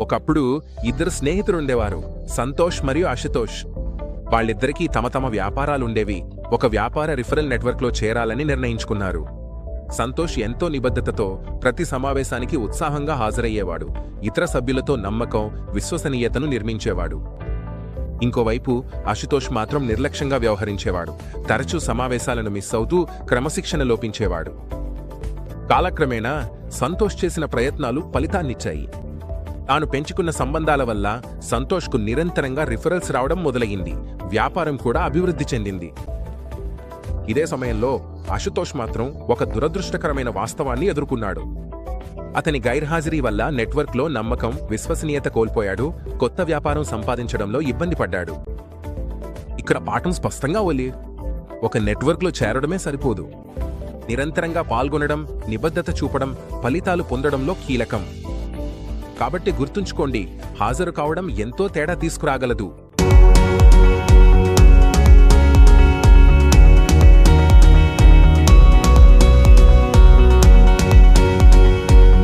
ఒకప్పుడు ఇద్దరు స్నేహితులుండేవారు, సంతోష్ మరియు అశుతోష్. వాళ్ళిద్దరికీ తమ తమ వ్యాపారాలుండేవి. ఒక వ్యాపార రిఫరల్ నెట్వర్క్లో చేరాలని నిర్ణయించుకున్నారు. సంతోష్ ఎంతో నిబద్ధతతో ప్రతి సమావేశానికి ఉత్సాహంగా హాజరయ్యేవాడు. ఇతర సభ్యులతో నమ్మకం, విశ్వసనీయతను నిర్మించేవాడు. ఇంకోవైపు అశుతోష్ మాత్రం నిర్లక్ష్యంగా వ్యవహరించేవాడు. తరచూ సమావేశాలను మిస్ అవుతూ క్రమశిక్షణ లోపించేవాడు. కాలక్రమేణా సంతోష్ చేసిన ప్రయత్నాలు ఫలితాన్నిచ్చాయి. తాను పెంచుకున్న సంబంధాల వల్ల సంతోష్కు నిరంతరంగా రిఫరల్స్ రావడం మొదలయ్యింది. వ్యాపారం కూడా అభివృద్ధి చెందింది. ఇదే సమయంలో అశుతోష్ మాత్రం ఒక దురదృష్టకరమైన వాస్తవాన్ని ఎదుర్కొన్నాడు. అతని గైర్హాజరీ వల్ల నెట్వర్క్లో నమ్మకం, విశ్వసనీయత కోల్పోయాడు. కొత్త వ్యాపారం సంపాదించడంలో ఇబ్బంది పడ్డాడు. ఇక్కడ పాఠం స్పష్టంగా ఉంది. ఒక నెట్వర్క్లో చేరడమే సరిపోదు. నిరంతరంగా పాల్గొనడం, నిబద్ధత చూపడం, ఫలితాలు పొందడంలో కీలకం. కాబట్టి గుర్తుంచుకోండి, హాజరు కావడం ఎంతో తేడా తీసుకురాగలదు.